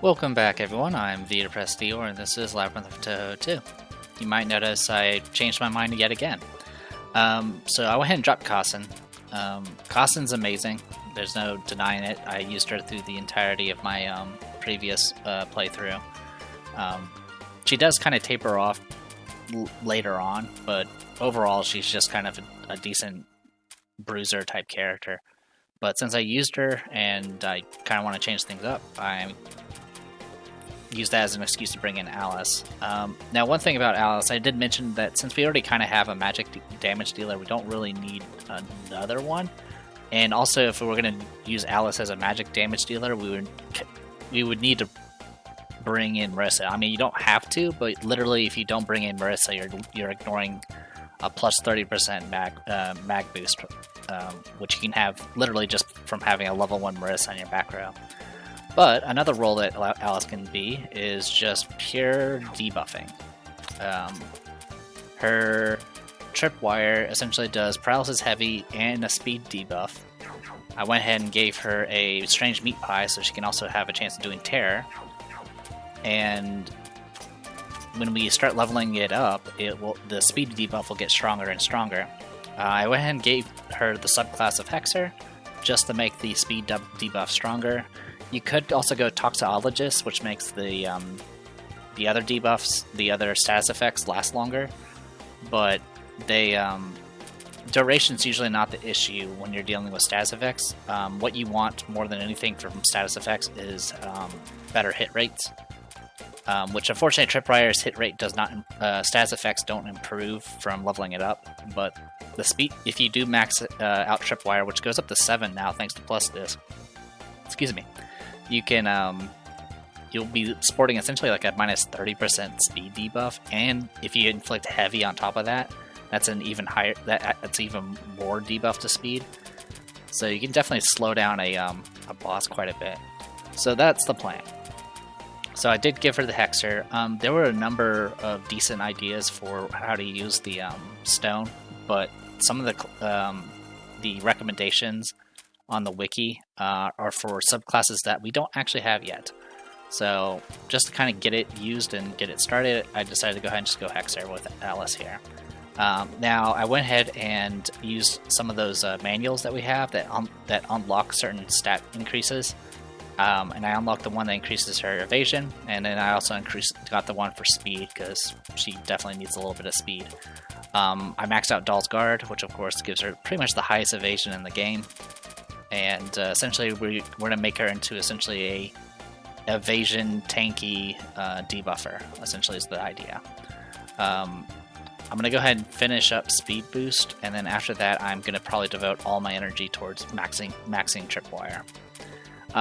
Welcome back, everyone. I'm Vita Dior, and this is Labyrinth of Touhou 2. You might notice I changed my mind yet again. So I went ahead and dropped Kassen. Kassen's amazing. There's no denying it. I used her through the entirety of my previous playthrough. She does kind of taper off later on, but overall she's just kind of a decent bruiser type character. But since I used her and I kind of want to change things up, I use that as an excuse to bring in Alice. Now, one thing about Alice, I did mention that since we already kind of have a magic damage dealer, we don't really need another one. And also, if we were going to use Alice as a magic damage dealer, we would need to bring in Marissa. I mean, you don't have to, but literally, if you don't bring in Marissa, you're ignoring a plus 30% mag boost, which you can have literally just from having a level 1 Marissa on your back row. But another role that Alice can be is just pure debuffing. Her tripwire essentially does paralysis heavy and a speed debuff. I went ahead and gave her a strange meat pie so she can also have a chance of doing terror. And when we start leveling it up, the speed debuff will get stronger and stronger. I went ahead and gave her the subclass of Hexer just to make the speed debuff stronger. You could also go Toxologist, which makes the other debuffs, the other status effects last longer, but duration's usually not the issue when you're dealing with status effects. What you want more than anything from status effects is better hit rates, which unfortunately Tripwire's hit rate does not, status effects don't improve from leveling it up, but the speed, if you do max out Tripwire, which goes up to 7 now thanks to plus this, excuse me, you can you'll be sporting essentially like a minus 30% speed debuff, and if you inflict heavy on top of that, that's an even higher, that's even more debuff to speed. So you can definitely slow down a boss quite a bit. So that's the plan. So I did give her the Hexer. There were a number of decent ideas for how to use the stone, but some of the recommendations on the wiki are for subclasses that we don't actually have yet. So just to kind of get it used and get it started, I decided to go ahead and just go Hexer with Alice here. Now I went ahead and used some of those manuals that we have that unlock certain stat increases. And I unlocked the one that increases her evasion, and then I also got the one for speed because she definitely needs a little bit of speed. I maxed out Doll's Guard, which of course gives her pretty much the highest evasion in the game. And essentially, we're going to make her into essentially a evasion tanky debuffer. Essentially, is the idea. I'm going to go ahead and finish up speed boost, and then after that, I'm going to probably devote all my energy towards maxing Tripwire.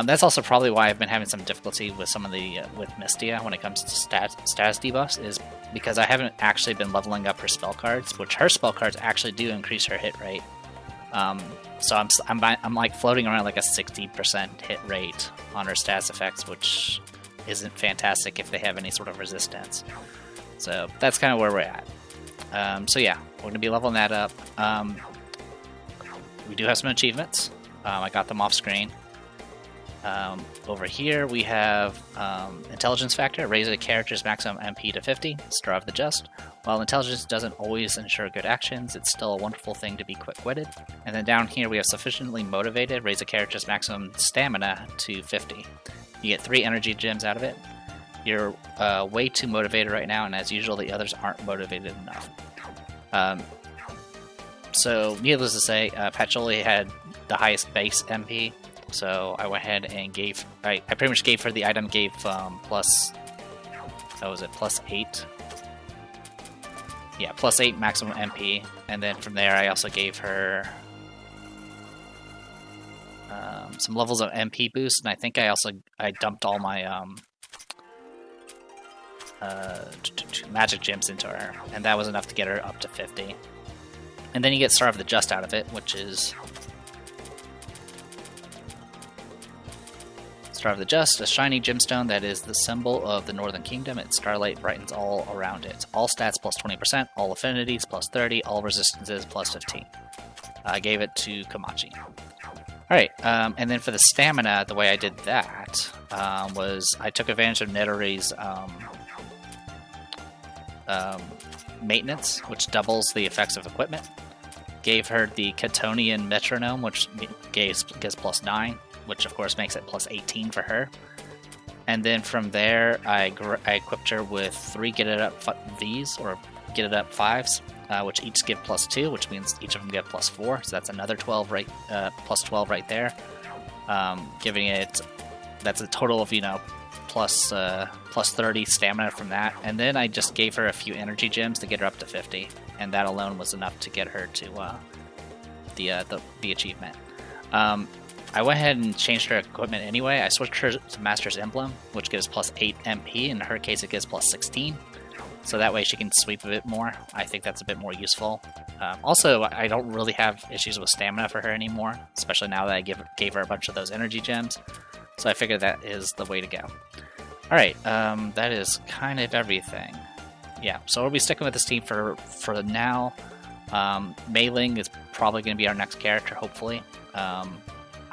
That's also probably why I've been having some difficulty with some of the with Mystia when it comes to status debuffs, is because I haven't actually been leveling up her spell cards, which her spell cards actually do increase her hit rate. So I'm like floating around like a 60% hit rate on her status effects, which isn't fantastic if they have any sort of resistance. So that's kind of where we're at. So yeah, we're going to be leveling that up. We do have some achievements. I got them off screen. Over here we have Intelligence Factor, raise a character's maximum MP to 50, Star of the Just. While intelligence doesn't always ensure good actions, it's still a wonderful thing to be quick-witted. And then down here we have Sufficiently Motivated, raise a character's maximum stamina to 50. You get 3 energy gems out of it. You're way too motivated right now, and as usual the others aren't motivated enough. So needless to say, Patchouli had the highest base MP. So I went ahead and I pretty much gave her the item, gave plus 8? Yeah, plus 8 maximum MP, and then from there I also gave her some levels of MP boost, and I think I dumped all my magic gems into her, and that was enough to get her up to 50. And then you get Star of the Just out of it, which is Star of the Just, a shiny gemstone that is the symbol of the Northern Kingdom. Its starlight brightens all around it. All stats plus 20%, all affinities plus 30, all resistances plus 15. I gave it to Komachi. Alright, and then for the stamina, the way I did that was I took advantage of Nettery's maintenance, which doubles the effects of equipment. Gave her the Catonian metronome, which gives +9, which of course makes it +18 for her. And then from there, I equipped her with 3 Get It Up Vs, or Get It Up 5s, which each give +2, which means each of them get +4, so that's another 12 right, +12 right there. Giving it, that's a total of, plus 30 stamina from that. And then I just gave her a few energy gems to get her up to 50, and that alone was enough to get her to the achievement. I went ahead and changed her equipment anyway. I switched her to Master's Emblem, which gives +8 MP. In her case, it gives +16. So that way she can sweep a bit more. I think that's a bit more useful. Also, I don't really have issues with stamina for her anymore, especially now that I gave her a bunch of those energy gems. So I figured that is the way to go. Alright, that is kind of everything. Yeah, so we'll be sticking with this team for now. Mei Ling is probably going to be our next character, hopefully.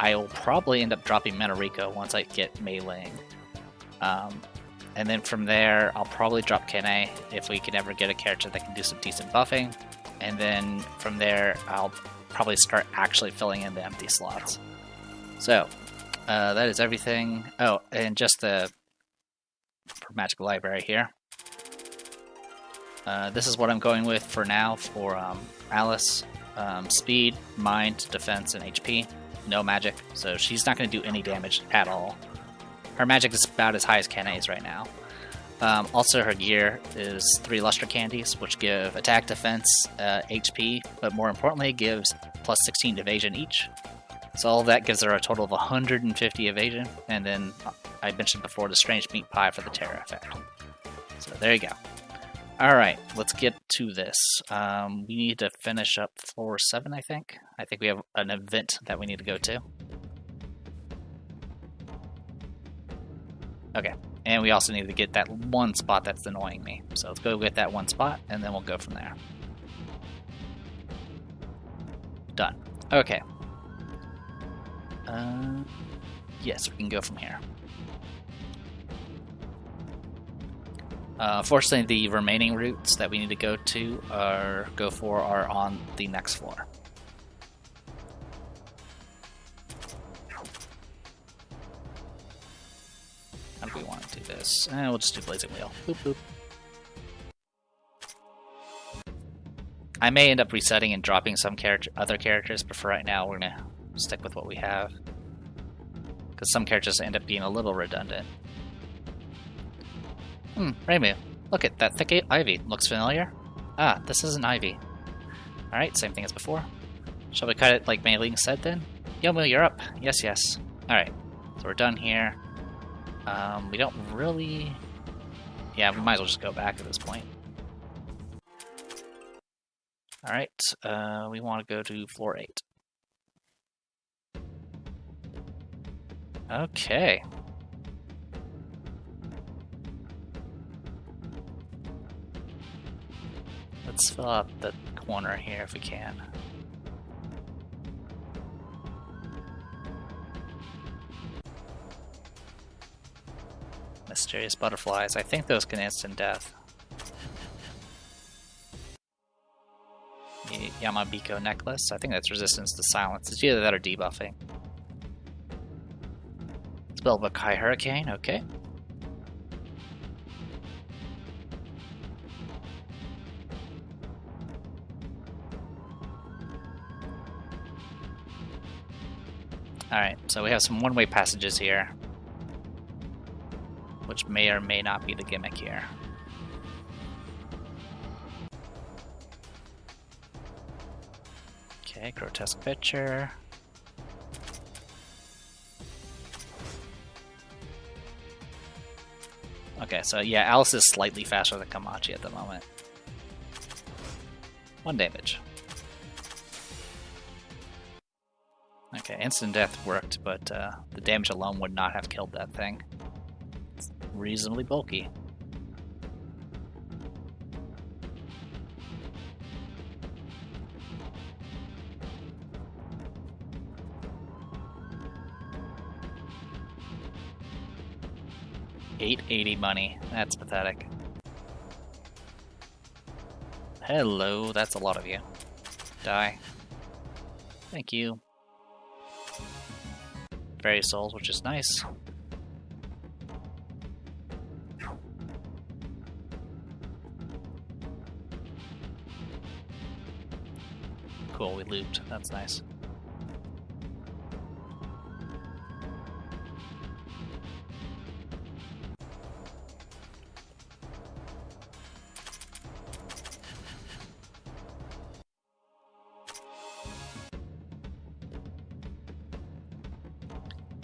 I will probably end up dropping Menariko once I get Mei Ling. And then from there, I'll probably drop Kene if we can ever get a character that can do some decent buffing. And then from there, I'll probably start actually filling in the empty slots. So, that is everything. Oh, and just for Magic Library here. This is what I'm going with for now for Alice. Speed, Mind, Defense, and HP. No magic, so she's not going to do any damage at all. Her magic is about as high as Kene's right now. Also, her gear is 3 Luster Candies, which give attack, defense, HP, but more importantly, gives +16 evasion each. So all of that gives her a total of 150 evasion, and then I mentioned before the Strange Meat Pie for the Terror effect. So there you go. Alright, let's get to this. We need to finish up floor 7, I think. I think we have an event that we need to go to. Okay, and we also need to get that one spot that's annoying me. So let's go get that one spot, and then we'll go from there. Done. Okay. Yes, we can go from here. Fortunately, the remaining routes that we need to go for are on the next floor. How do we want to do this? We'll just do Blazing Wheel. Boop, boop. I may end up resetting and dropping some other characters, but for right now, we're going to stick with what we have. Because some characters end up being a little redundant. Reimu, look at that thick ivy. Looks familiar? Ah, this is an ivy. Alright, same thing as before. Shall we cut it like Mei Ling said then? Yomu, you're up. Yes, yes. Alright, so we're done here. We don't really... Yeah, we might as well just go back at this point. Alright, we want to go to floor 8. Okay. Let's fill out the corner here if we can. Mysterious butterflies. I think those can instant death. The Yamabiko necklace. I think that's resistance to silence. It's either that or debuffing. Spellbook High Hurricane. Okay. Alright, so we have some one-way passages here, which may or may not be the gimmick here. Okay, grotesque picture. Okay, so yeah, Alice is slightly faster than Kamachi at the moment. 1 damage. Okay, instant death worked, but the damage alone would not have killed that thing. It's reasonably bulky. 880 money. That's pathetic. Hello, that's a lot of you. Die. Thank you. Fairy souls, which is nice. Cool, we looped. That's nice.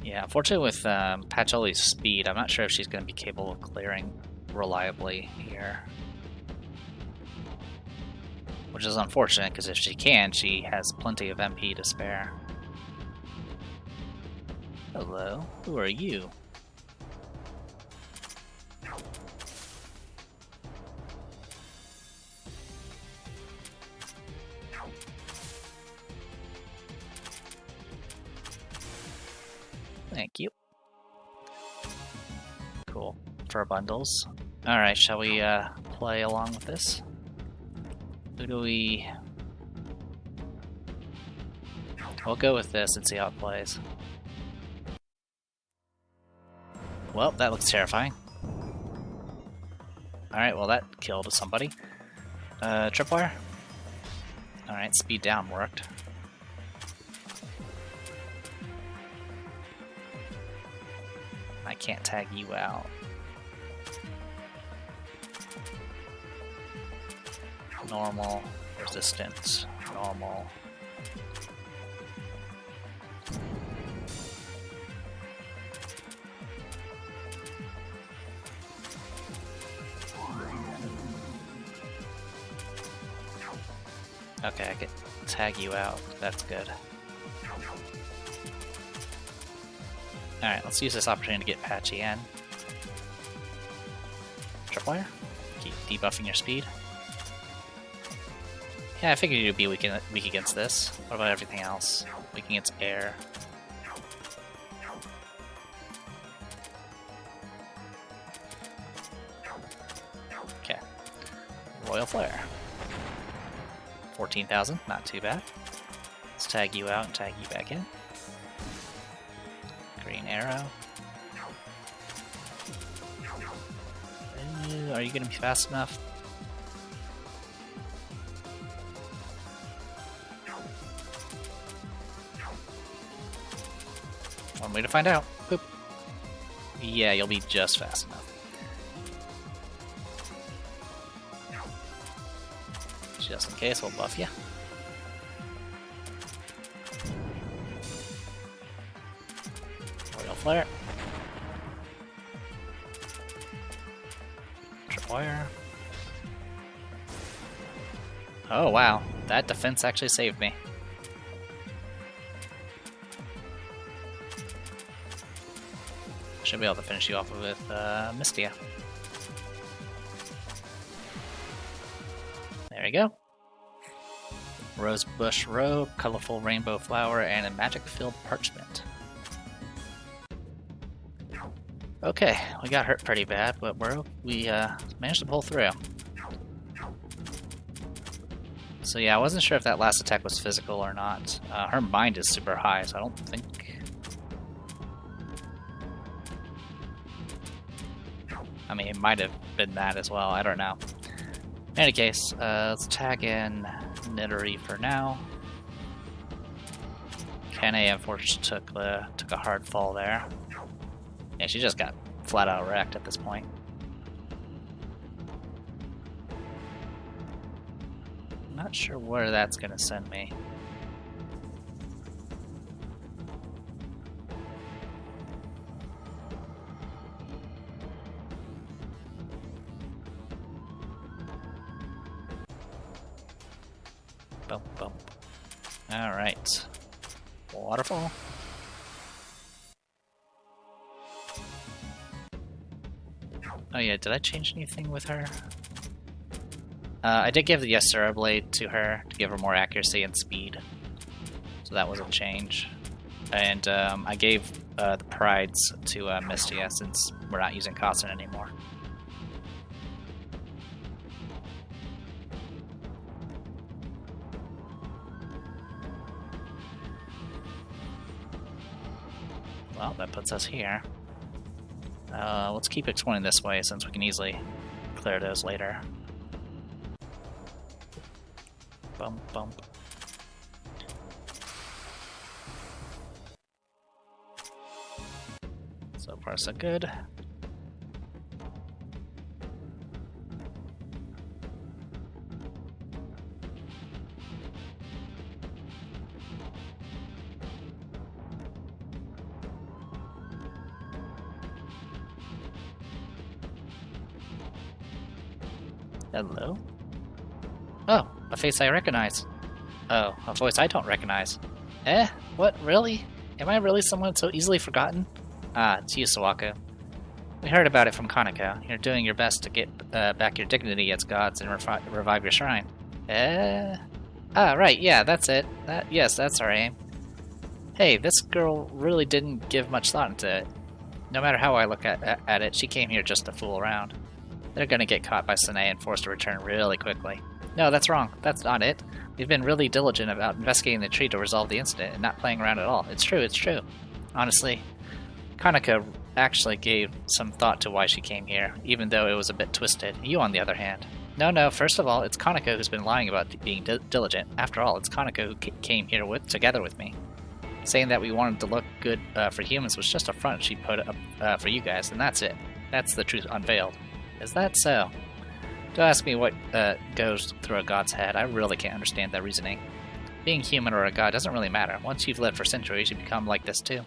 Yeah, unfortunately with Patcholi's speed, I'm not sure if she's going to be capable of clearing reliably here. Which is unfortunate, because if she can, she has plenty of MP to spare. Hello, who are you? Thank you. Cool. For bundles. Alright, shall we play along with this? Who do we... We'll go with this and see how it plays. Well, that looks terrifying. Alright, well that killed somebody. Tripwire? Alright, speed down worked. I can't tag you out. Normal, resistance, normal. Okay, I can tag you out. That's good. Alright, let's use this opportunity to get Patchy in. Tripwire? Keep debuffing your speed. Yeah, I figured you'd be weak against this. What about everything else? Weak against air. Okay. Royal Flare. 14,000, not too bad. Let's tag you out and tag you back in. Green arrow. Are you gonna be fast enough? One way to find out. Boop. Yeah, you'll be just fast enough. Just in case, we'll buff you. Royal Flare. Tripwire. Oh wow, that defense actually saved me. Should be able to finish you off with Mystia. There you go. Rosebush robe, colorful rainbow flower, and a magic-filled parchment. Okay, we got hurt pretty bad, but we managed to pull through. So yeah, I wasn't sure if that last attack was physical or not. Her mind is super high, so I don't think... I mean, it might have been that as well, I don't know. In any case, let's tag in Nidori for now. Kane unfortunately took a hard fall there. Yeah, she just got flat out wrecked at this point. Not sure where that's gonna send me. Bump, bump. Alright. Waterfall. Oh yeah, did I change anything with her? I did give the Yasura Blade to her to give her more accuracy and speed. So that was a change. And I gave the prides to Mystia since we're not using Costin anymore. Well, that puts us here. Let's keep exploring this way since we can easily clear those later. Bump, bump. So far, so good. Hello? Oh, a face I recognize. Oh, a voice I don't recognize. Eh? What? Really? Am I really someone so easily forgotten? Ah, it's you, Sawako. We heard about it from Kaneko. You're doing your best to get back your dignity as gods and revive your shrine. Eh? Ah, right, yeah, that's it. Yes, that's our aim. Hey, this girl really didn't give much thought into it. No matter how I look at it, she came here just to fool around. They're gonna get caught by Sanae and forced to return really quickly. No, that's wrong. That's not it. We've been really diligent about investigating the tree to resolve the incident and not playing around at all. It's true, it's true. Honestly, Kaneko actually gave some thought to why she came here, even though it was a bit twisted. You, on the other hand. No, first of all, it's Kaneko who's been lying about being diligent. After all, it's Kaneko who came here together with me. Saying that we wanted to look good for humans was just a front she put up for you guys, and that's it. That's the truth unveiled. Is that so? Don't ask me what goes through a god's head. I really can't understand that reasoning. Being human or a god doesn't really matter. Once you've lived for centuries, you become like this too.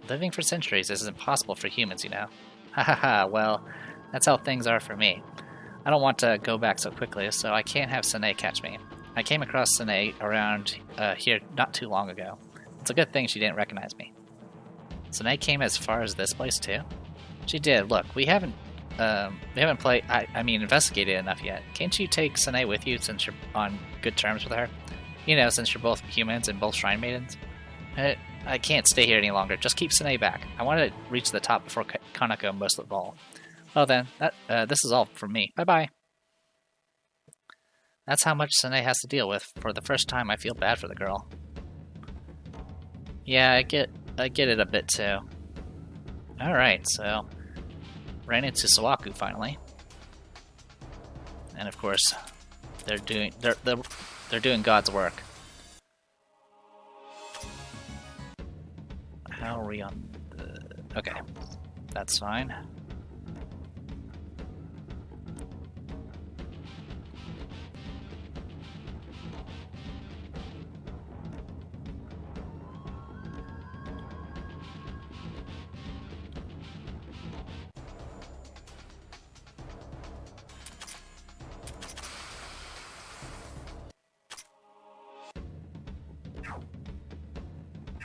Living for centuries is impossible for humans, you know. Ha ha ha, well, that's how things are for me. I don't want to go back so quickly, so I can't have Sanae catch me. I came across Sanae around here not too long ago. It's a good thing she didn't recognize me. Sanae came as far as this place too? She did. Look, we haven't investigated enough yet. Can't you take Sanae with you since you're on good terms with her? You know, since you're both humans and both shrine maidens? I can't stay here any longer. Just keep Sanae back. I want to reach the top before Kaneko most of all. Well then, this is all from me. Bye-bye. That's how much Sanae has to deal with. For the first time, I feel bad for the girl. Yeah, I get it a bit too. Alright, so ran into Sawaku finally. And of course, they're doing God's work. How are we on the... Okay, that's fine.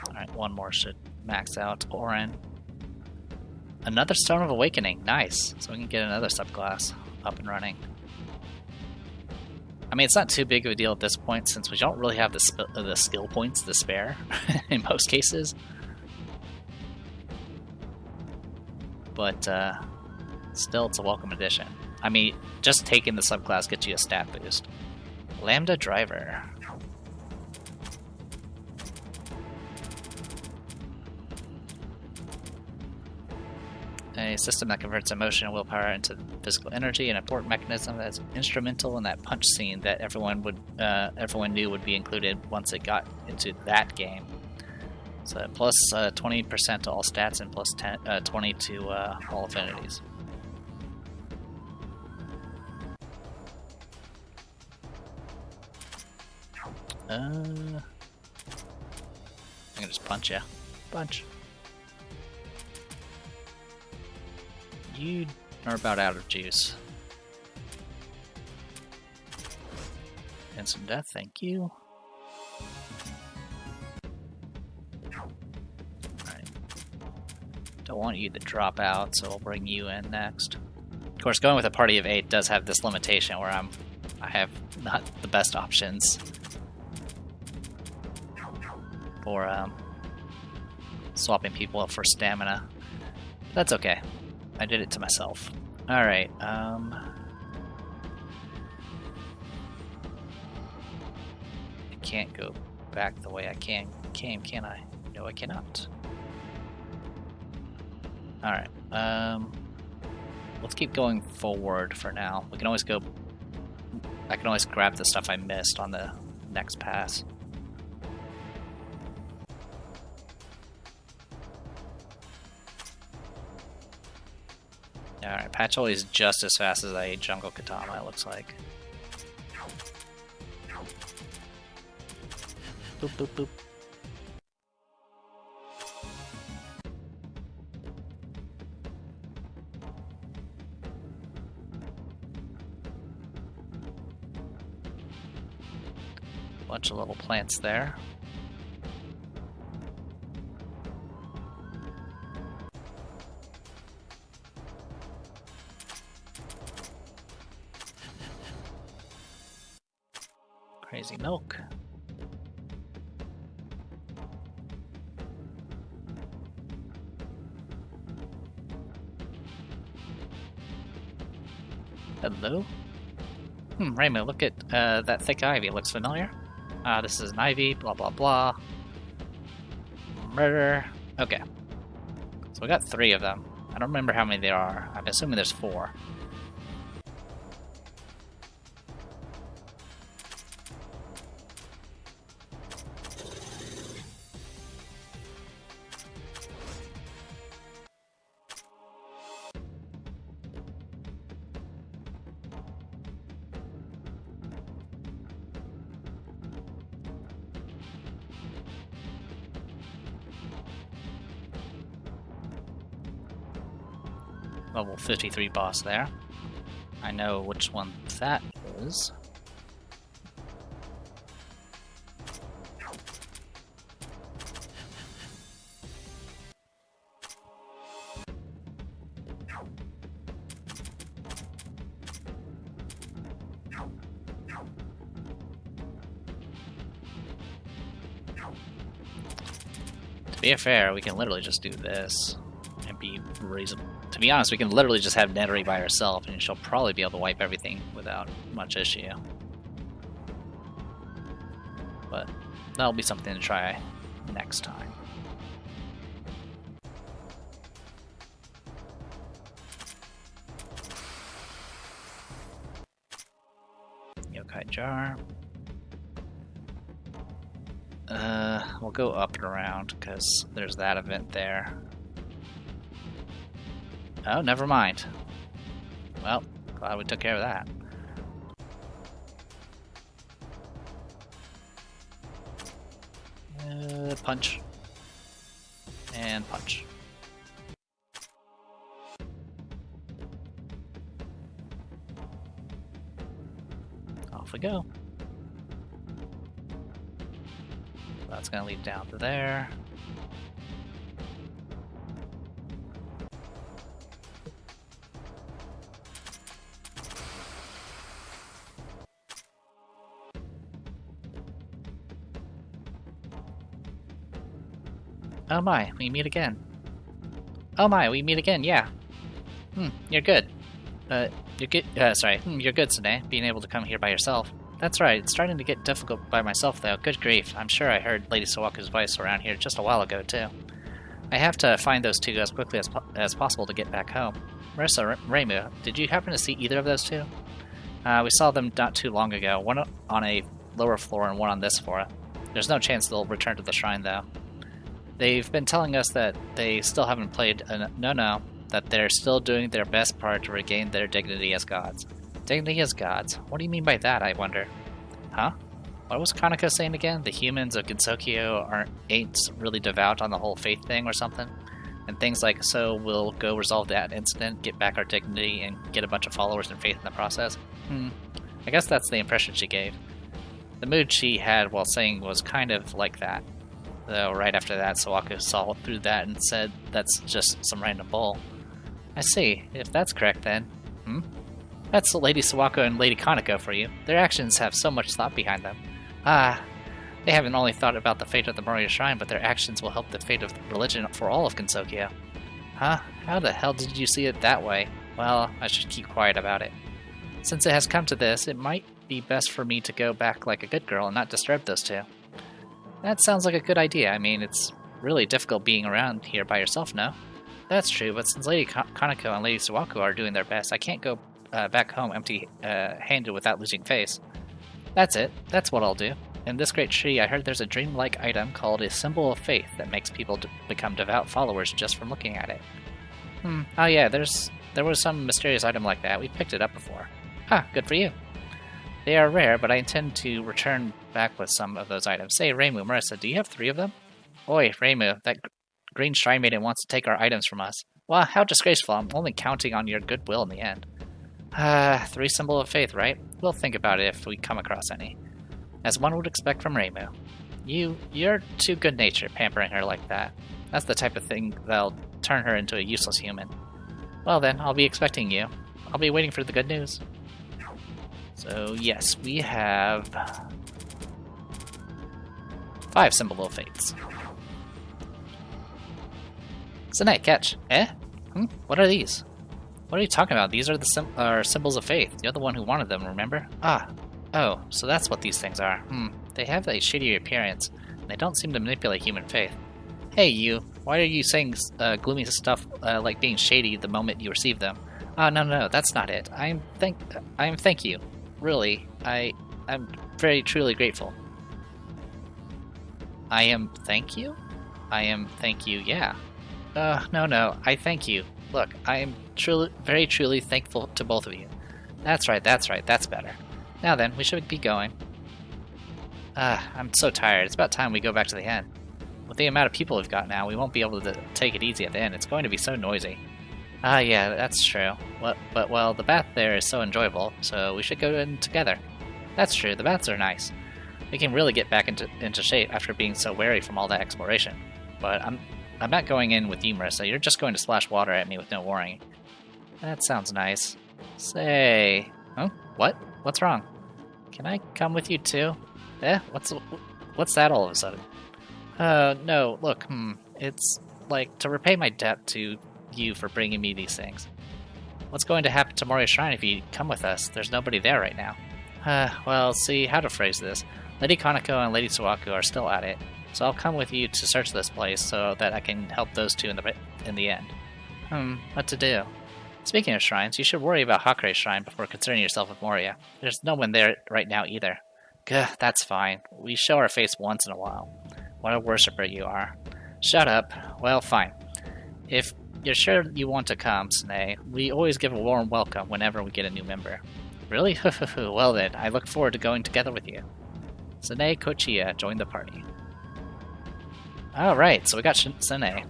Alright, one more should max out. Orin. Another Stone of Awakening. Nice. So we can get another subclass up and running. I mean, it's not too big of a deal at this point since we don't really have the skill points to spare in most cases. But still, it's a welcome addition. I mean, just taking the subclass gets you a stat boost. Lambda Driver. A system that converts emotion and willpower into physical energy, an important mechanism that's instrumental in that punch scene that everyone knew would be included once it got into that game. So plus 20% to all stats and plus 20 to all affinities. I can just punch ya. Punch. You are about out of juice. Instant death, thank you. Alright. Don't want you to drop out, so I'll bring you in next. Of course, going with a party of 8 does have this limitation where I have not the best options for swapping people up for stamina. That's okay. I did it to myself. Alright, I can't go back the way I came, can I? No, I cannot. Alright, let's keep going forward for now. We can always go... I can always grab the stuff I missed on the next pass. Alright, Patchouli is just as fast as a Jungle Katama, it looks like. Boop, boop, boop. Bunch of little plants there. Crazy milk. Hello? Rainbow, look at that thick ivy. It looks familiar. This is an ivy, blah blah blah. Murder. Okay. So we got 3 of them. I don't remember how many there are. I'm assuming there's 4. Level 53 boss there. I know which one that is. To be fair, we can literally just do this and be reasonable. To be honest, we can literally just have Nettery by herself, and she'll probably be able to wipe everything without much issue. But that'll be something to try next time. Yokai Jar. We'll go up and around, because there's that event there. Oh, never mind. Well, glad we took care of that. Punch. And punch. Off we go. That's gonna lead down to there. Oh my, we meet again. Oh my, we meet again, yeah. You're good. You're good, you're good, Sanae, being able to come here by yourself. That's right, it's starting to get difficult by myself though, good grief. I'm sure I heard Lady Sawaku's voice around here just a while ago too. I have to find those 2 as quickly as possible to get back home. Marissa, Reimu, did you happen to see either of those 2? We saw them not too long ago, one on a lower floor and one on this floor. There's no chance they'll return to the shrine though. They've been telling us that they still haven't played that they're still doing their best part to regain their dignity as gods. Dignity as gods? What do you mean by that, I wonder? Huh? What was Kaneko saying again? The humans of Gensokyo ain't really devout on the whole faith thing or something? And things like, so we'll go resolve that incident, get back our dignity, and get a bunch of followers and faith in the process? I guess that's the impression she gave. The mood she had while saying was kind of like that. Though right after that, Sawaku saw through that and said that's just some random bull. I see. If that's correct, then. That's Lady Sawaku and Lady Kaneko for you. Their actions have so much thought behind them. They haven't only thought about the fate of the Moria Shrine, but their actions will help the fate of religion for all of Kinsokia. Huh? How the hell did you see it that way? Well, I should keep quiet about it. Since it has come to this, it might be best for me to go back like a good girl and not disturb those two. That sounds like a good idea. I mean, it's really difficult being around here by yourself, no? That's true, but since Lady Kaneko and Lady Suwaku are doing their best, I can't go back home empty-handed without losing face. That's it. That's what I'll do. In this great tree, I heard there's a dreamlike item called a Symbol of Faith that makes people become devout followers just from looking at it. Oh yeah, there was some mysterious item like that. We picked it up before. Ah, good for you. They are rare, but I intend to return back with some of those items. Say, Reimu, Marissa, do you have 3 of them? Oi, Reimu, that green shrine maiden wants to take our items from us. Well, how disgraceful. I'm only counting on your goodwill in the end. 3 Symbol of Faith, right? We'll think about it if we come across any. As one would expect from Reimu. You're too good-natured, pampering her like that. That's the type of thing that'll turn her into a useless human. Well then, I'll be expecting you. I'll be waiting for the good news. So yes, we have 5 Symbol of Fates. Sanae, catch. Eh? What are these? What are you talking about? These are the symbols of faith. You're the one who wanted them, remember? Ah. Oh, so that's what these things are. They have a shady appearance, and they don't seem to manipulate human faith. Hey, you. Why are you saying gloomy stuff like being shady the moment you receive them? No, that's not it. I am thank you. Really, I'm very truly grateful. I am thank you? I am thank you, yeah. No, I thank you. Look, I am very truly thankful to both of you. That's right, that's better. Now then, we should be going. I'm so tired. It's about time we go back to the inn. With the amount of people we've got now, we won't be able to take it easy at the inn. It's going to be so noisy. Yeah, that's true. Well, the bath there is so enjoyable, so we should go in together. That's true, the baths are nice. We can really get back into shape after being so wary from all that exploration. But I'm not going in with you, Marissa. You're just going to splash water at me with no warning. That sounds nice. Say... Huh? What? What's wrong? Can I come with you too? What's that all of a sudden? No, look, it's like to repay my debt to you for bringing me these things. What's going to happen to Moria Shrine if you come with us? There's nobody there right now. Well, see how to phrase this. Lady Kaneko and Lady Suwaku are still at it, so I'll come with you to search this place so that I can help those two in the end. What to do? Speaking of shrines, you should worry about Hakure's shrine before concerning yourself with Moria. There's no one there right now either. Gah, that's fine. We show our face once in a while. What a worshipper you are. Shut up. Well, fine. If you're sure you want to come, Sanae, we always give a warm welcome whenever we get a new member. Really? Well then, I look forward to going together with you. Sanae Kochiya joined the party. Alright, so we got Sanae.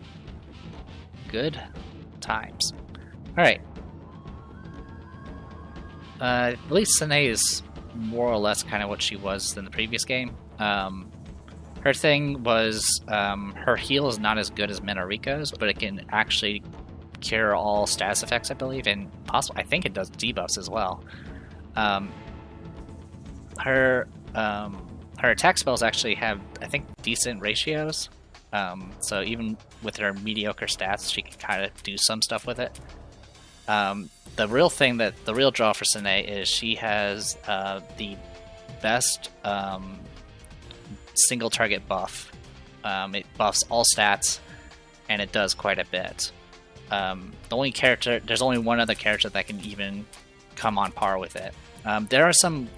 Good times. Alright. At least Sanae is more or less kind of what she was in the previous game. Her thing was, her heal is not as good as Minariko's, but it can actually cure all status effects, I believe, and possibly, I think it does debuffs as well. Her attack spells actually have, I think, decent ratios. So even with her mediocre stats, she can kind of do some stuff with it. The real draw for Sanae is she has the best single target buff. It buffs all stats, and it does quite a bit. There's only one other character that can even come on par with it. There are some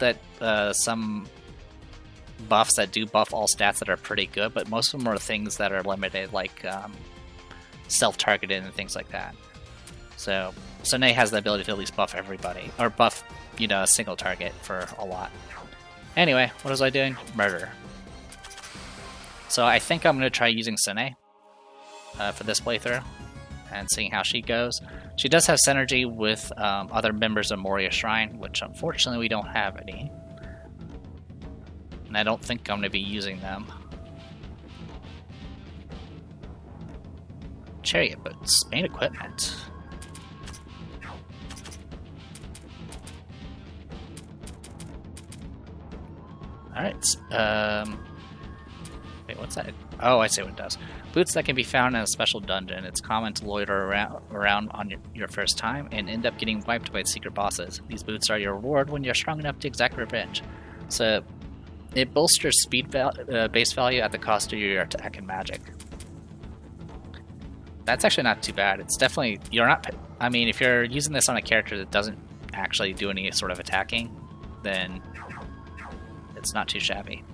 buffs that do buff all stats that are pretty good, but most of them are things that are limited, like self-targeted and things like that. So Sanae has the ability to at least buff everybody, or buff, a single target for a lot. Anyway, what was I doing? Murder. So I think I'm going to try using Sanae for this playthrough and seeing how she goes. She does have synergy with other members of Moria Shrine, which unfortunately we don't have any. And I don't think I'm going to be using them. Chariot boots, main equipment. Alright, what's that? Oh, I see what it does. Boots that can be found in a special dungeon. It's common to loiter around on your first time and end up getting wiped by secret bosses. These boots are your reward when you're strong enough to exact revenge. So it bolsters speed base value at the cost of your attack and magic. That's actually not too bad. It's definitely, you're not, I mean, if you're using this on a character that doesn't actually do any sort of attacking, then it's not too shabby.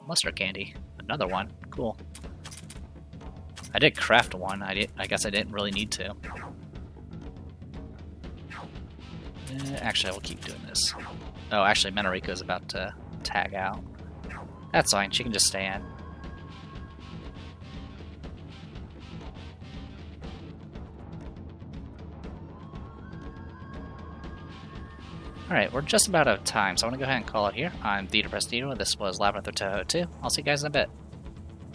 Mustard candy, another one, cool. I did craft one. I guess I didn't really need to. Actually, I will keep doing this. Oh, actually, Menarika is about to tag out. That's fine. She can just stay in. Alright, we're just about out of time, so I want to go ahead and call it here. I'm Theater Prestido, and this was Labyrinth of Touhou 2. I'll see you guys in a bit.